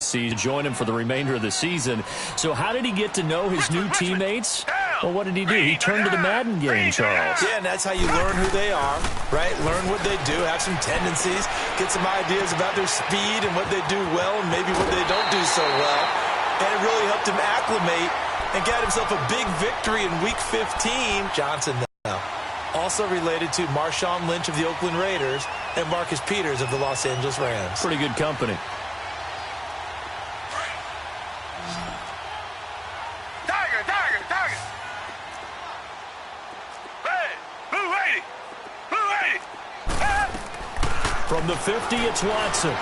season, join him for the remainder of the season. So how did he get to know his new teammates? Well, what did he do? He turned to the Madden game, Charles. Yeah, and that's how you learn who they are, right? Learn what they do, have some tendencies, get some ideas about their speed and what they do well and maybe what they don't do so well. And it really helped him acclimate and got himself a big victory in Week 15. Johnson, now, also related to Marshawn Lynch of the Oakland Raiders and Marcus Peters of the Los Angeles Rams. Pretty good company. From the 50, it's Watson.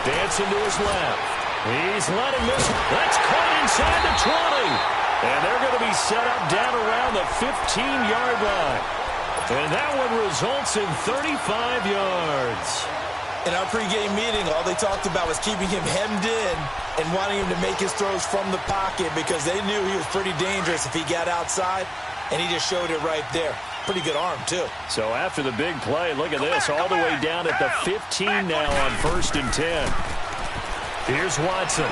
Dancing to his left. He's letting this. That's caught inside the 20. And they're going to be set up down around the 15-yard line. And that one results in 35 yards. In our pregame meeting, all they talked about was keeping him hemmed in and wanting him to make his throws from the pocket because they knew he was pretty dangerous if he got outside, and he just showed it right there. Pretty good arm, too. So after the big play, look at this, all the way down at the 15 now on 1st and 10. Here's Watson.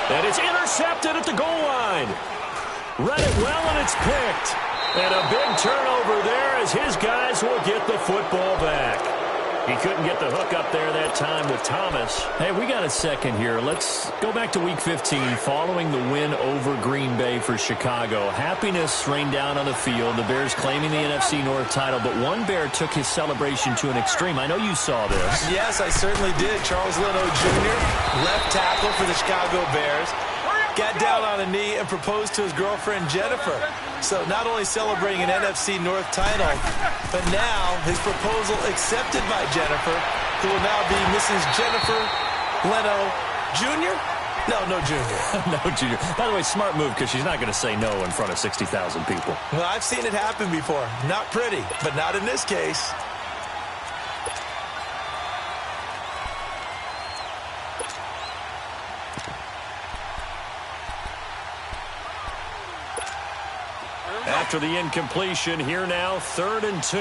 And it's intercepted at the goal line. Read it well, and it's picked. And a big turnover there as his guys will get the football back. He couldn't get the hook up there that time with Thomas. Hey, we got a second here. Let's go back to Week 15 following the win over Green Bay for Chicago. Happiness rained down on the field. The Bears claiming the NFC North title, but one Bear took his celebration to an extreme. I know you saw this. Yes, I certainly did. Charles Leno Jr., left tackle for the Chicago Bears, got down on a knee and proposed to his girlfriend Jennifer. So not only celebrating an NFC North title, but now his proposal accepted by Jennifer, who will now be Mrs. Jennifer Leno Jr.? No Jr. No Jr. By the way, smart move because she's not going to say no in front of 60,000 people. Well, I've seen it happen before. Not pretty, but not in this case. After the incompletion, here now, 3rd and 2.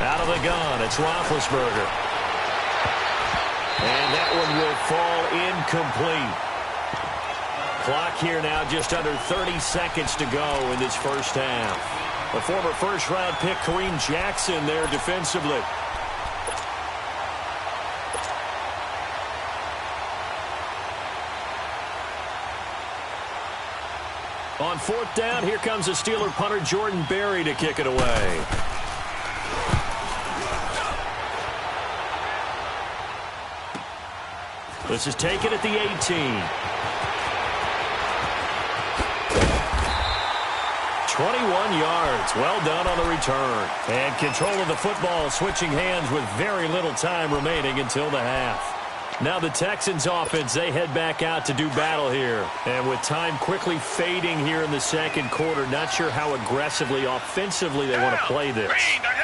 Out of the gun, it's Roethlisberger. And that one will fall incomplete. Clock here now, just under 30 seconds to go in this first half. The former first-round pick, Kareem Jackson, there defensively. On 4th down, here comes the Steeler punter Jordan Berry to kick it away. This is taken at the 18. Yards. Well done on the return. And control of the football switching hands with very little time remaining until the half. Now the Texans offense, they head back out to do battle here. And with time quickly fading here in the second quarter, not sure how aggressively, offensively they want to play this.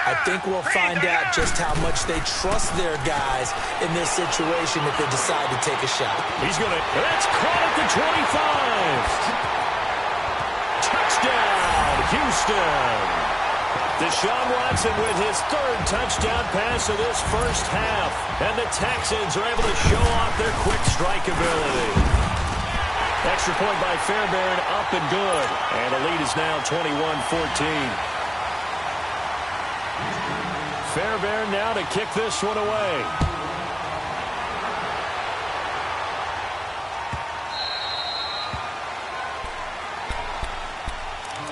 I think we'll find out just how much they trust their guys in this situation if they decide to take a shot. He's going to, that's caught at the 25. Touchdown, Houston. Deshaun Watson with his 3rd touchdown pass of this first half. And the Texans are able to show off their quick strike ability. Extra point by Fairbairn, up and good. And the lead is now 21-14. Fairbairn now to kick this one away.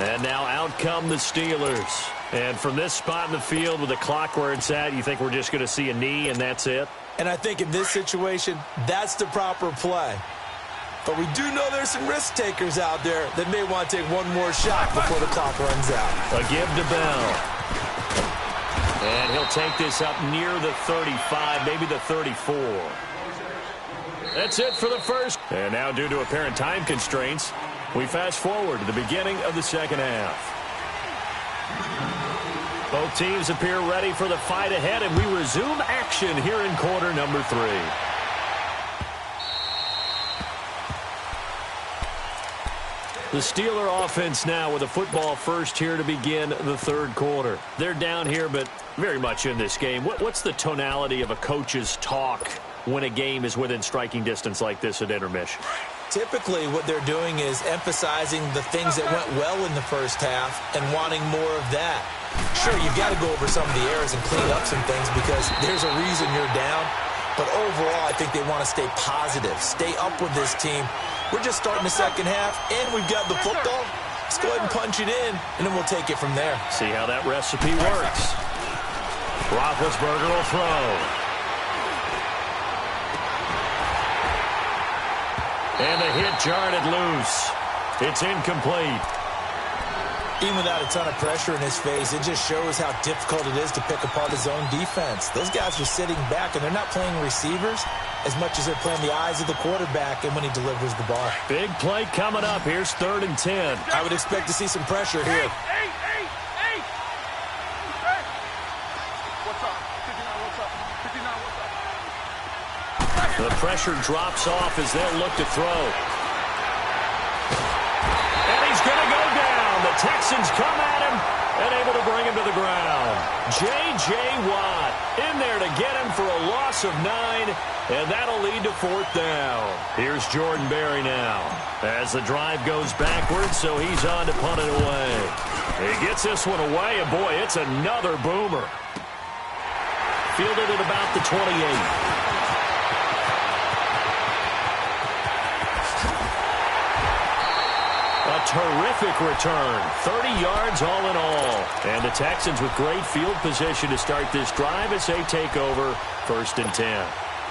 And now out come the Steelers. And from this spot in the field with the clock where it's at, you think we're just going to see a knee and that's it? And I think in this situation, that's the proper play. But we do know there's some risk takers out there that may want to take one more shot before the clock runs out. A give to Bell. And he'll take this up near the 35, maybe the 34. That's it for the first. And now due to apparent time constraints, we fast forward to the beginning of the second half. Both teams appear ready for the fight ahead, and we resume action here in quarter number 3. The Steeler offense now with a football first here to begin the third quarter. They're down here, but very much in this game. What's the tonality of a coach's talk when a game is within striking distance like this at intermission? Typically, what they're doing is emphasizing the things that went well in the first half and wanting more of that. Sure, you've got to go over some of the errors and clean up some things because there's a reason you're down. But overall, I think they want to stay positive, stay up with this team. We're just starting the second half, and we've got the football. Let's go ahead and punch it in, and then we'll take it from there. See how that recipe works. Roethlisberger will throw. And the hit jarred it loose. It's incomplete. Even without a ton of pressure in his face, it just shows how difficult it is to pick apart his own defense. Those guys are sitting back, and they're not playing receivers as much as they're playing the eyes of the quarterback and when he delivers the ball. Big play coming up. Here's 3rd and 10. I would expect to see some pressure here. Hey! What's up? 59, what's up? 59, what's up? The pressure drops off as they'll look to throw. And he's going to go down. The Texans come at him and able to bring him to the ground. J.J. Watt in there to get him for a loss of 9, and that'll lead to 4th down. Here's Jordan Berry now as the drive goes backwards, so he's on to punt it away. He gets this one away, and boy, it's another boomer. Fielded at about the 28. A terrific return. 30 yards all in all. And the Texans with great field position to start this drive as they take over 1st and 10.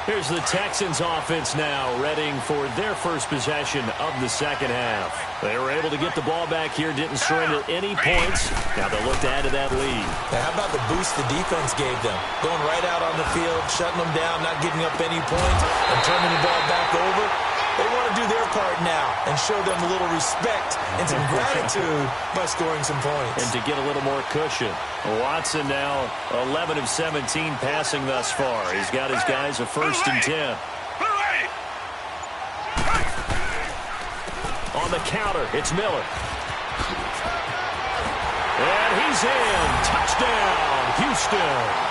Here's the Texans offense now, readying for their first possession of the second half. They were able to get the ball back here, didn't surrender any points. Now they'll look to add to that lead. Now, how about the boost the defense gave them? Going right out on the field, shutting them down, not giving up any points, and turning the ball back over. They want to do their part now and show them a little respect and some gratitude by scoring some points. And to get a little more cushion. Watson now 11 of 17 passing thus far. He's got his guys a 1st and 10. On the counter, it's Miller. And he's in. Touchdown, Houston.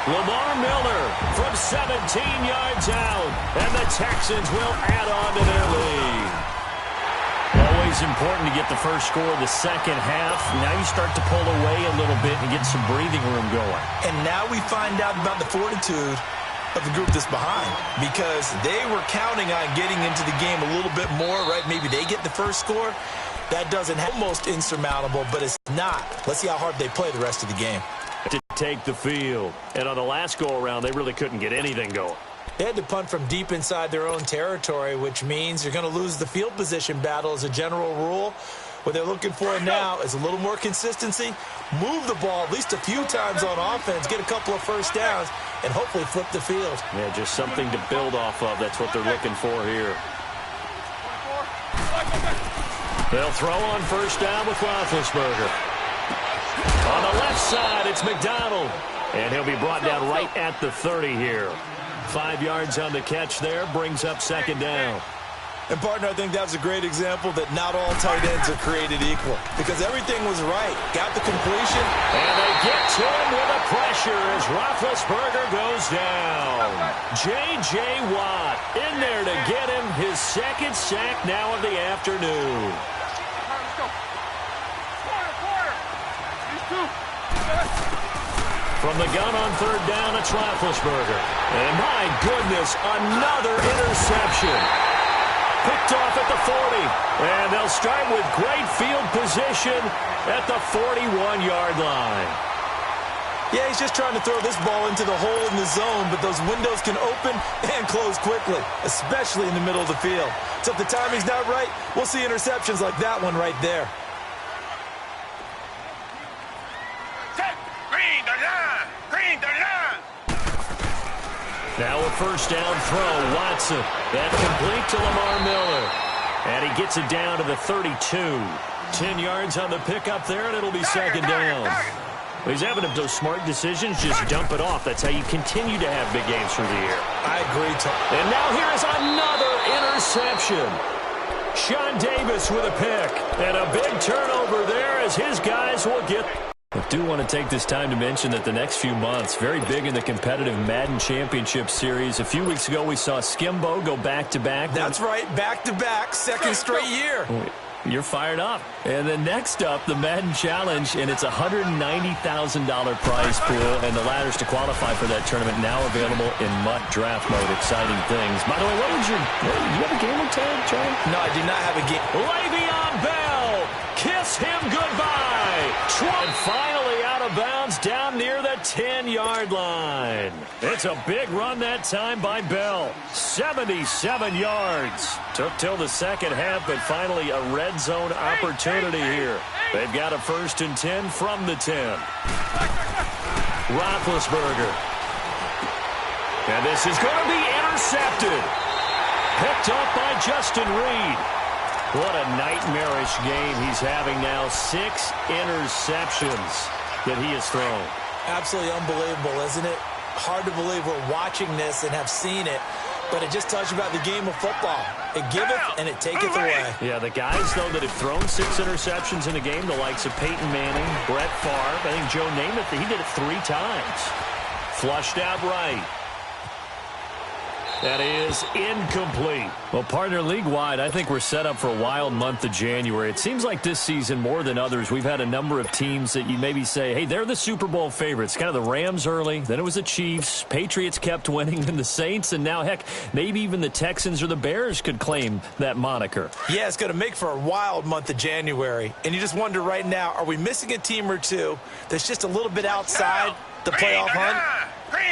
Lamar Miller from 17 yards out, and the Texans will add on to their lead. Always important to get the first score of the second half. Now you start to pull away a little bit and get some breathing room going. And now we find out about the fortitude of the group that's behind, because they were counting on getting into the game a little bit more, right? Maybe they get the first score. That doesn't have almost insurmountable, but it's not. Let's see how hard they play the rest of the game. To take the field. And on the last go-around, they really couldn't get anything going. They had to punt from deep inside their own territory, which means you're going to lose the field position battle as a general rule. What they're looking for now is a little more consistency, move the ball at least a few times on offense, get a couple of first downs, and hopefully flip the field. Yeah, just something to build off of. That's what they're looking for here. They'll throw on 1st down with Roethlisberger. On the left side, it's McDonald. And he'll be brought down right at the 30 here. 5 yards on the catch there, brings up 2nd down. And, partner, I think that's a great example that not all tight ends are created equal, because everything was right. Got the completion. And they get to him with the pressure as Roethlisberger goes down. J.J. Watt in there to get him his 2nd sack now of the afternoon. From the gun on 3rd down, it's Roethlisberger. And my goodness, another interception. Picked off at the 40. And they'll start with great field position at the 41-yard line. Yeah, he's just trying to throw this ball into the hole in the zone, but those windows can open and close quickly, especially in the middle of the field. So if the timing's not right, we'll see interceptions like that one right there. Now a 1st down throw, Watson. That complete to Lamar Miller. And he gets it down to the 32. 10 yards on the pickup there, and it'll be 2nd down. He's having those smart decisions, just dump it off. That's how you continue to have big games through the air. I agree, Tom. And now here is another interception. Sean Davis with a pick. And a big turnover there as his guys will get... I do want to take this time to mention that the next few months, very big in the competitive Madden Championship Series. A few weeks ago, we saw Skimbo go back-to-back. That's right, back-to-back, second straight year. You're fired up. And then next up, the Madden Challenge, and it's a $190,000 prize pool, and the ladders to qualify for that tournament now available in MUT draft mode. Exciting things. By the way, do you have a gamer tag, John? No, I do not have a game. Le'Veon Bell, kiss him goodbye. And finally out of bounds down near the 10-yard line. It's a big run that time by Bell. 77 yards. Took till the second half, but finally a red zone opportunity here. They've got a 1st and 10 from the 10. Roethlisberger. And this is going to be intercepted. Picked up by Justin Reed. What a nightmarish game he's having now. 6 interceptions that he has thrown. Absolutely unbelievable, isn't it? Hard to believe we're watching this and have seen it, but it just tells you about the game of football. It giveth and it taketh away. Yeah, the guys, though, that have thrown 6 interceptions in a game, the likes of Peyton Manning, Brett Favre, I think Joe Namath, he did it 3 times. Flushed out right. That is incomplete. Well, partner, league-wide, I think we're set up for a wild month of January. It seems like this season, more than others, we've had a number of teams that you maybe say, hey, they're the Super Bowl favorites. Kind of the Rams early, then it was the Chiefs. Patriots kept winning, and the Saints, and now, heck, maybe even the Texans or the Bears could claim that moniker. Yeah, it's going to make for a wild month of January. And you just wonder right now, are we missing a team or two that's just a little bit outside the playoff hunt?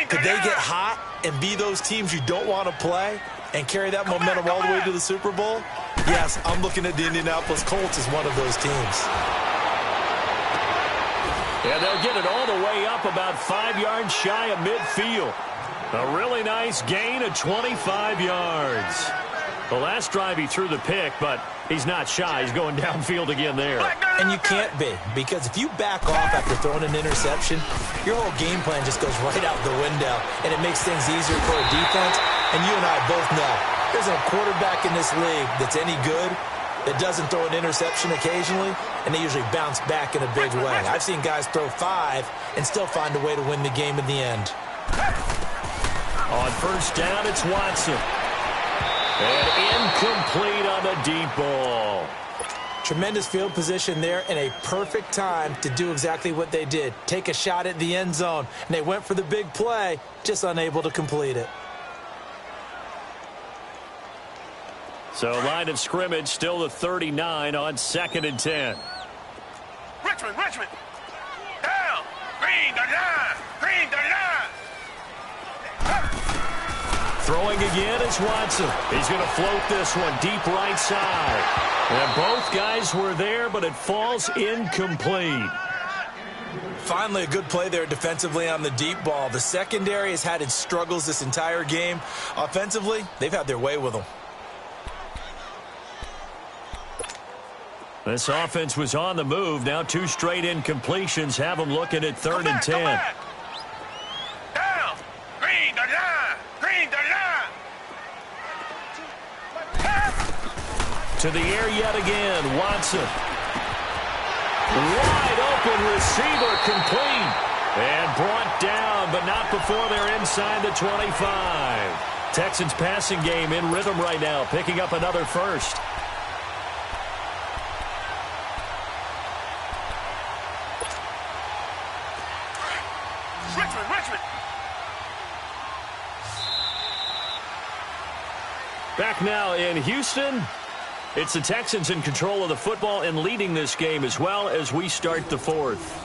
Could they get hot and be those teams you don't want to play and carry that momentum all the way to the Super Bowl? Yes, I'm looking at the Indianapolis Colts as one of those teams. Yeah, they'll get it all the way up about 5 yards shy of midfield. A really nice gain of 25 yards. The last drive he threw the pick, but he's not shy. He's going downfield again there. And you can't be, because if you back off after throwing an interception, your whole game plan just goes right out the window, and it makes things easier for a defense. And you and I both know there's a quarterback in this league that's any good that doesn't throw an interception occasionally, and they usually bounce back in a big way. I've seen guys throw 5 and still find a way to win the game in the end. On 1st down, it's Watson. And incomplete on the deep ball. Tremendous field position there and a perfect time to do exactly what they did. Take a shot at the end zone. And they went for the big play, just unable to complete it. So line of scrimmage still the 39 on 2nd and 10. Richmond. Down. Green 39. Green 39. Throwing again is Watson. He's going to float this one deep right side. And both guys were there, but it falls incomplete. Finally, a good play there defensively on the deep ball. The secondary has had its struggles this entire game. Offensively, they've had their way with them. This offense was on the move. Now 2 straight incompletions have them looking at 3rd and 10. Down. Green 39. Green 39. To the air yet again, Watson. Wide open receiver complete. And brought down, but not before they're inside the 25. Texans passing game in rhythm right now, picking up another 1st. Richmond. Back now in Houston. It's the Texans in control of the football and leading this game as well as we start the 4th.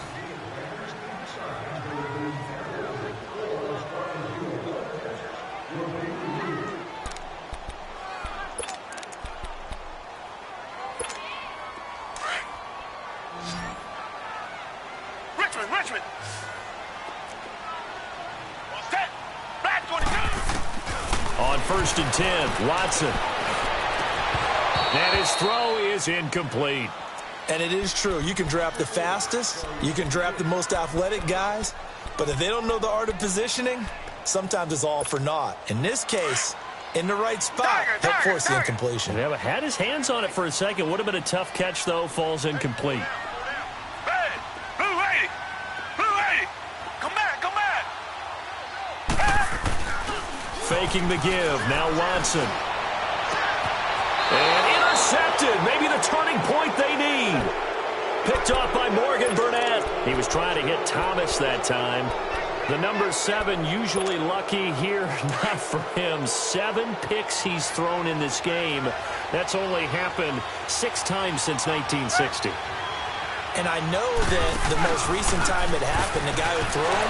Richmond. Set. Back 22. On 1st and 10, Watson. And his throw is incomplete. And it is true. You can draft the fastest. You can draft the most athletic guys. But if they don't know the art of positioning, sometimes it's all for naught. In this case, in the right spot, helped force the incompletion. Yeah, but had his hands on it for a second. Would have been a tough catch, though. Falls incomplete. Hey, blue lady, come back, come back. Faking the give. Now Watson. And intercepted. Maybe the turning point they need. Picked off by Morgan Burnett. He was trying to hit Thomas that time. The number 7 usually lucky here. Not for him. 7 picks he's thrown in this game. That's only happened 6 times since 1960. And I know that the most recent time it happened, the guy who threw him,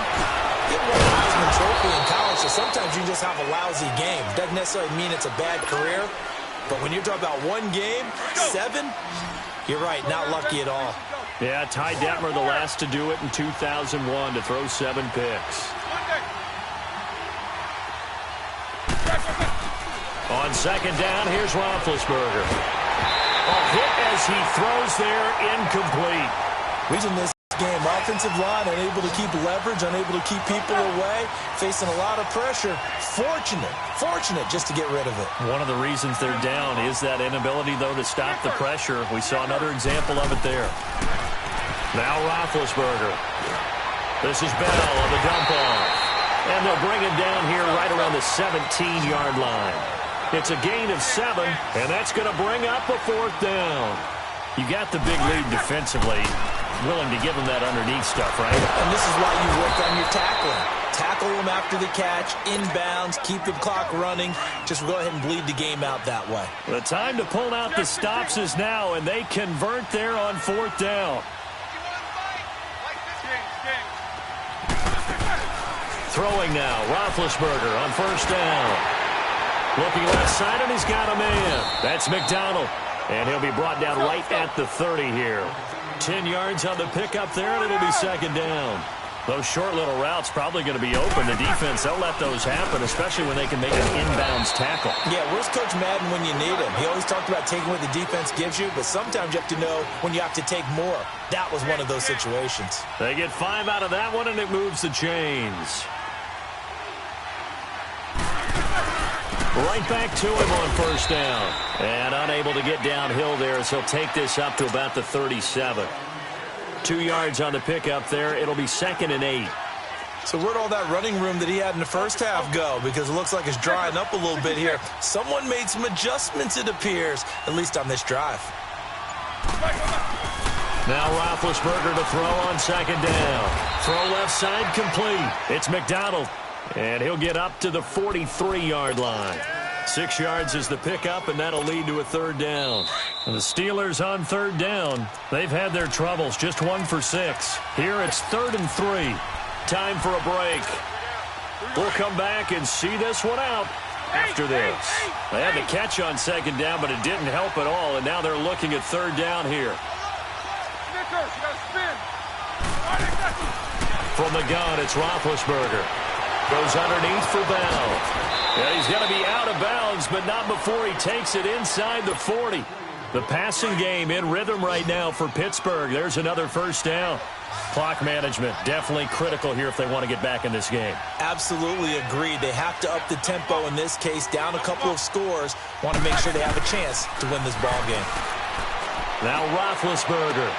he won a Heisman Trophy in college, so sometimes you just have a lousy game. Doesn't necessarily mean it's a bad career, but when you're talking about one game, 7, you're right, not lucky at all. Yeah, Ty Detmer the last to do it in 2001 to throw 7 picks. On second down, here's Roethlisberger. A hit as he throws there, incomplete. Reason this game, offensive line unable to keep leverage, unable to keep people away, facing a lot of pressure. Fortunate just to get rid of it. One of the reasons they're down is that inability, though, to stop the pressure. We saw another example of it there. Now Roethlisberger. This is Bell on the dump off. And they'll bring him down here right around the 17-yard line. It's a gain of 7, and that's going to bring up a 4th down. You got the big lead defensively. Willing to give him that underneath stuff, right? And this is why you work on your tackling. Tackle him after the catch, inbounds, keep the clock running. Just go ahead and bleed the game out that way. The time to pull out the stops is now, and they convert there on 4th down. Throwing now, Roethlisberger on 1st down. Looking left side, and he's got a man. That's McDonald. And he'll be brought down right at the 30 here. 10 yards on the pickup there, and it'll be 2nd down. Those short little routes probably going to be open. The defense, they'll let those happen, especially when they can make an inbounds tackle. Yeah, where's Coach Madden when you need him? He always talked about taking what the defense gives you, but sometimes you have to know when you have to take more. That was one of those situations. They get 5 out of that one, and it moves the chains. Right back to him on 1st down. And unable to get downhill there as he'll take this up to about the 37. 2 yards on the pickup there. It'll be 2nd and 8. So where'd all that running room that he had in the first half go? Because it looks like it's drying up a little bit here. Someone made some adjustments, it appears, at least on this drive. Now Roethlisberger to throw on 2nd down. Throw left side complete. It's McDonald. And he'll get up to the 43-yard line. 6 yards is the pickup, and that'll lead to a 3rd down. And the Steelers on 3rd down. They've had their troubles, just 1 for 6. Here it's 3rd and 3. Time for a break. We'll come back and see this one out after this. They had the catch on 2nd down, but it didn't help at all, and now they're looking at 3rd down here. From the gun, it's Roethlisberger. Goes underneath for Bell. Yeah, he's going to be out of bounds, but not before he takes it inside the 40. The passing game in rhythm right now for Pittsburgh. There's another 1st down. Clock management definitely critical here if they want to get back in this game. Absolutely agreed. They have to up the tempo in this case, down a couple of scores. Want to make sure they have a chance to win this ball game. Now Roethlisberger.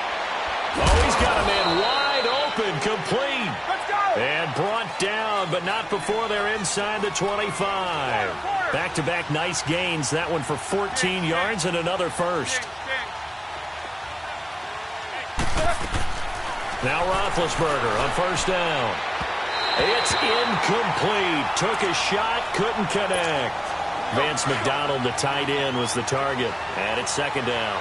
Oh, he's got a man wide open, complete. And brought down, but not before they're inside the 25. Back-to-back nice gains. That one for 14 yards and another 1st. Now Roethlisberger on 1st down. It's incomplete. Took a shot, couldn't connect. Vance McDonald, the tight end, was the target. And it's 2nd down.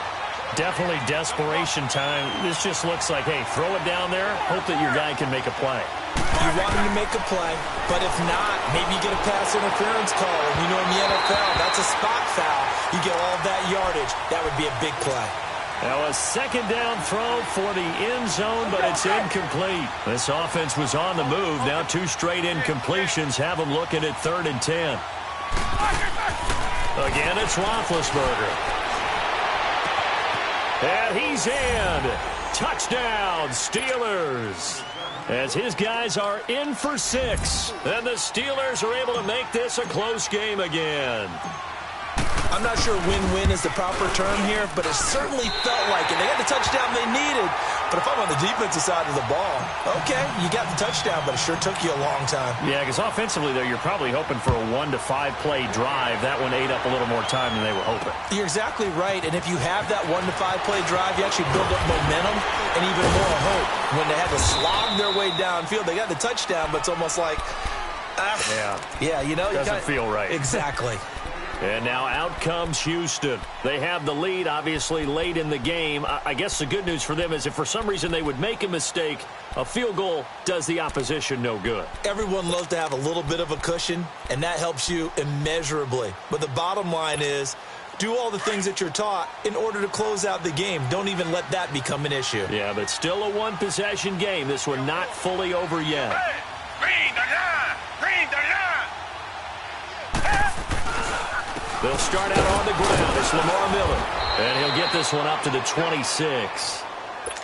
Definitely desperation time. This just looks like, hey, throw it down there, hope that your guy can make a play. You want him to make a play, but if not, maybe you get a pass interference call. And you know in the NFL, that's a spot foul. You get all of that yardage. That would be a big play. Now a 2nd down throw for the end zone, but it's incomplete. This offense was on the move. Now 2 straight incompletions have them looking at 3rd and 10. Again, it's Roethlisberger. And he's in. Touchdown, Steelers. as his guys are in for 6. And the Steelers are able to make this a close game again. I'm not sure win-win is the proper term here, but it certainly felt like it. They got the touchdown they needed, but if I'm on the defensive side of the ball, okay, you got the touchdown, but it sure took you a long time. Yeah, because offensively, though, you're probably hoping for a 1 to 5 play drive. That one ate up a little more time than they were hoping. You're exactly right, and if you have that 1 to 5 play drive, you actually build up momentum and even more hope. When they had to slog their way downfield, they got the touchdown, but it's almost like, yeah, you know, doesn't feel right. Exactly. And now out comes Houston. They have the lead, obviously, late in the game. I guess the good news for them is if for some reason they would make a mistake, a field goal does the opposition no good. Everyone loves to have a little bit of a cushion, and that helps you immeasurably. But the bottom line is, do all the things that you're taught in order to close out the game. Don't even let that become an issue. Yeah, but still a one-possession game. This one not fully over yet. Hey, green the line! Green the line! They'll start out on the ground. It's Lamar Miller. And he'll get this one up to the 26.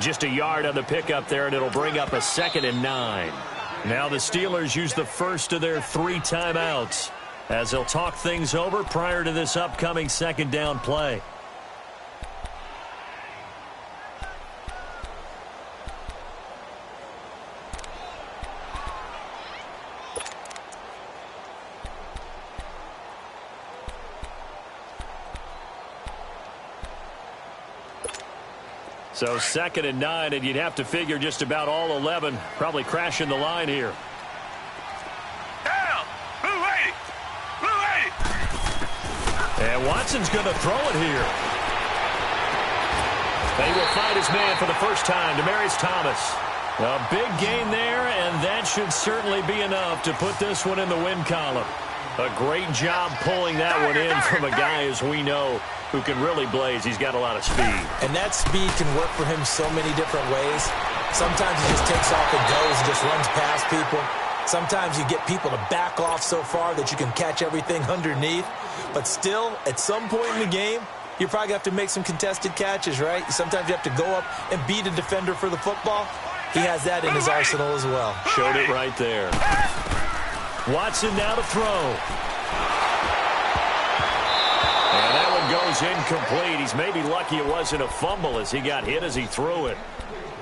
Just a yard on the pickup there, and it'll bring up a 2nd and 9. Now the Steelers use the first of their 3 timeouts as they'll talk things over prior to this upcoming 2nd down play. So 2nd and 9, and you'd have to figure just about all 11 probably crashing the line here. Down! Blue 80! Blue 80! And Watson's going to throw it here. They will find his man for the first time, Demaryius Thomas. A big gain there, and that should certainly be enough to put this one in the win column. A great job pulling that one in from a guy, as we know, who can really blaze. He's got a lot of speed. And that speed can work for him so many different ways. Sometimes he just takes off and goes and just runs past people. Sometimes you get people to back off so far that you can catch everything underneath. But still, at some point in the game, you're probably going to have to make some contested catches, right? Sometimes you have to go up and beat a defender for the football. He has that in his arsenal as well. Showed it right there. Watson now to throw. And that one goes incomplete. He's maybe lucky it wasn't a fumble as he got hit as he threw it.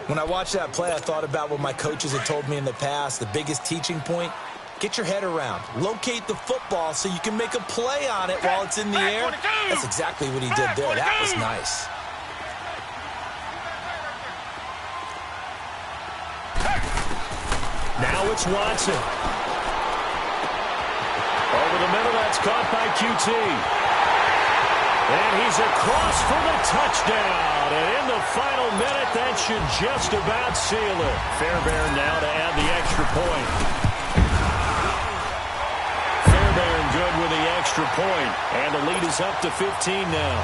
When I watched that play, I thought about what my coaches had told me in the past. The biggest teaching point, get your head around. Locate the football so you can make a play on it while it's in the air. That's exactly what he did there. That was nice. Now it's Watson. Over the middle, that's caught by QT. And he's across for the touchdown. And in the final minute, that should just about seal it. Fairbairn now to add the extra point. Fairbairn good with the extra point. And the lead is up to 15 now.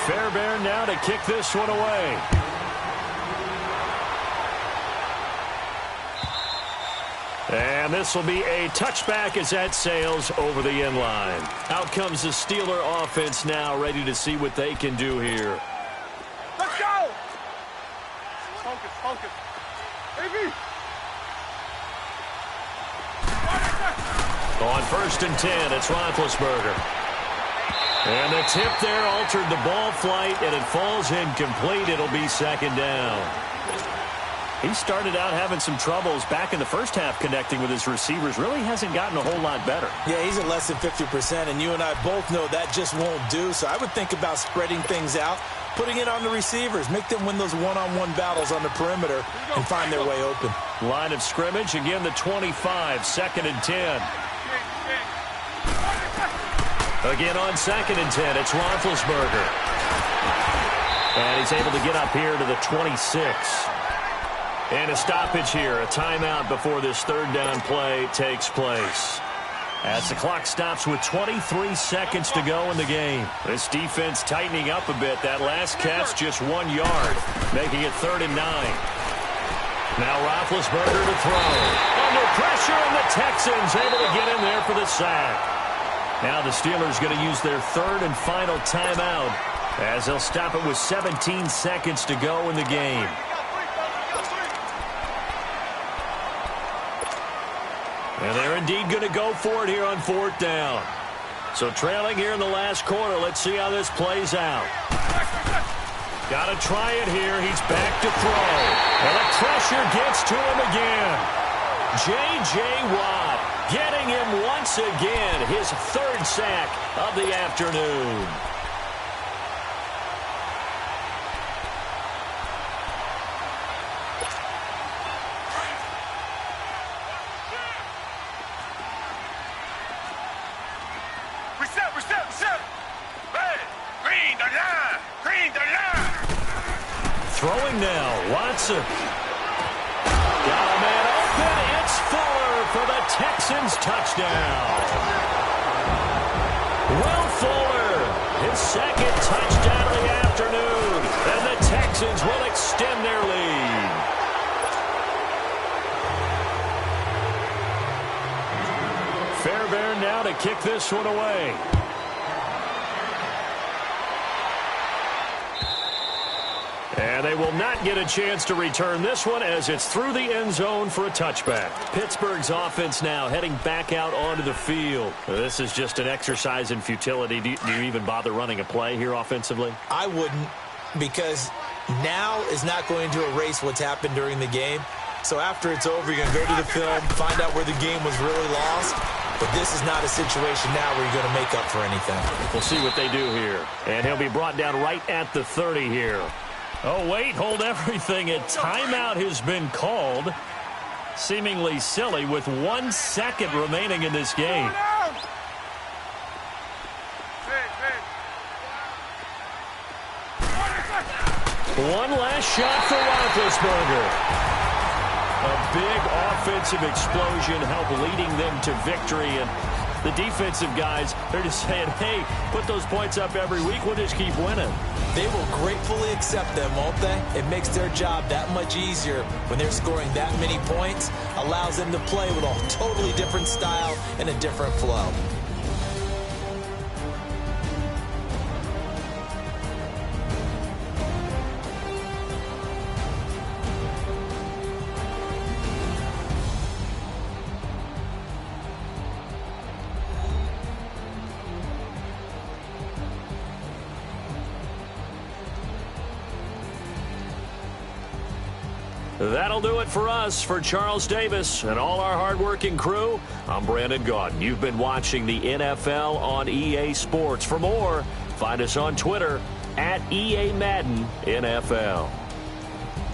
Fairbairn now to kick this one away. And this will be a touchback as that sails over the end line. Out comes the Steeler offense now, ready to see what they can do here. Let's go! Focus, focus. AB! On 1st and 10, it's Roethlisberger. And the tip there altered the ball flight, and it falls incomplete. It'll be 2nd down. He started out having some troubles back in the first half connecting with his receivers. Really hasn't gotten a whole lot better. Yeah, he's at less than 50%, and you and I both know that just won't do. So I would think about spreading things out, putting it on the receivers, make them win those one-on-one battles on the perimeter and find their way open. Line of scrimmage, again the 25, 2nd and 10. Again on 2nd and 10, it's Roethlisberger. And he's able to get up here to the 26. And a stoppage here, a timeout before this 3rd down play takes place. As the clock stops with 23 seconds to go in the game. This defense tightening up a bit. That last catch just 1 yard, making it 3rd and 9. Now Roethlisberger to throw. Under pressure, and the Texans able to get in there for the sack. Now the Steelers going to use their 3rd and final timeout as they'll stop it with 17 seconds to go in the game. And they're indeed going to go for it here on 4th down. So trailing here in the last quarter. Let's see how this plays out. Got to try it here. He's back to throw. And the pressure gets to him again. J.J. Watt getting him once again. His 3rd sack of the afternoon. Throwing now, Watson. Got a man open. It's Fuller for the Texans touchdown. Will Fuller, his 2nd touchdown of the afternoon. And the Texans will extend their lead. Fairbairn now to kick this one away. And they will not get a chance to return this one as it's through the end zone for a touchback. Pittsburgh's offense now heading back out onto the field. This is just an exercise in futility. Do you even bother running a play here offensively? I wouldn't, because now is not going to erase what's happened during the game. So after it's over, you're going to go to the film, find out where the game was really lost. But this is not a situation now where you're going to make up for anything. We'll see what they do here. And he'll be brought down right at the 30 here. Oh, wait, hold everything. A timeout has been called. Seemingly silly with 1 second remaining in this game. One last shot for Roethlisberger. A big offensive explosion helped leading them to victory. And the defensive guys, they're just saying, hey, put those points up every week. We'll just keep winning. They will gratefully accept them, won't they? It makes their job that much easier when they're scoring that many points. Allows them to play with a totally different style and a different flow. That'll do it for us. For Charles Davis and all our hardworking crew, I'm Brandon Gaudin. You've been watching the NFL on EA Sports. For more, find us on Twitter at EA Madden NFL.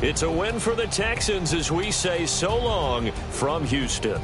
It's a win for the Texans as we say so long from Houston.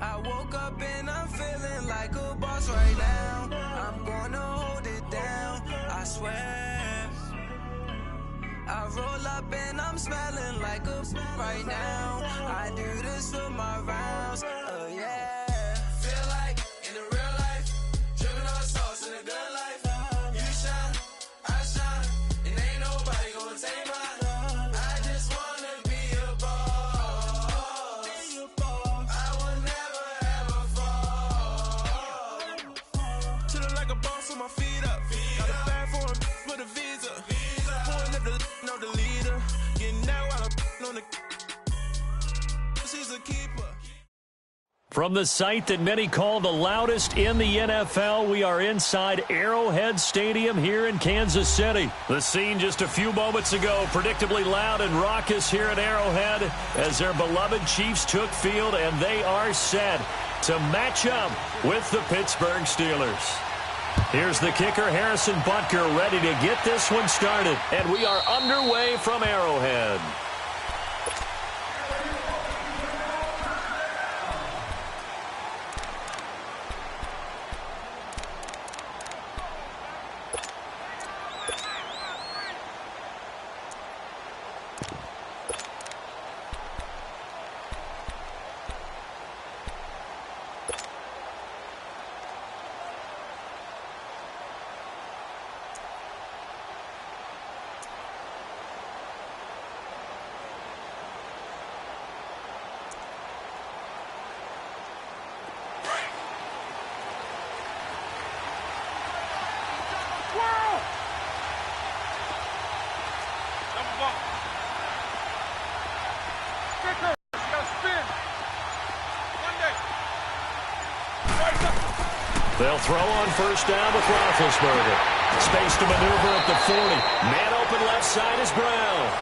I woke up and I'm feeling like a boss right now. I'm gonna hold it down, I swear. I roll up and I'm smelling like a right now. I do this for my rounds, yeah. Feel like in the real life, dripping on sauce in a good life. You shine, I shine, and ain't nobody gonna take mine. I just wanna be a boss. I will never ever fall. Chillin' like a boss with my feet up. Got a bag for him with a visa. Pulling up the leader. Getting out while I'm on the. She's a keeper. From the site that many call the loudest in the NFL, we are inside Arrowhead Stadium here in Kansas City. The scene just a few moments ago, predictably loud and raucous here at Arrowhead as their beloved Chiefs took field, and they are set to match up with the Pittsburgh Steelers. Here's the kicker, Harrison Butker, ready to get this one started. And we are underway from Arrowhead. They'll throw on first down with Roethlisberger. Space to maneuver at the 40. Man open left side is Brown.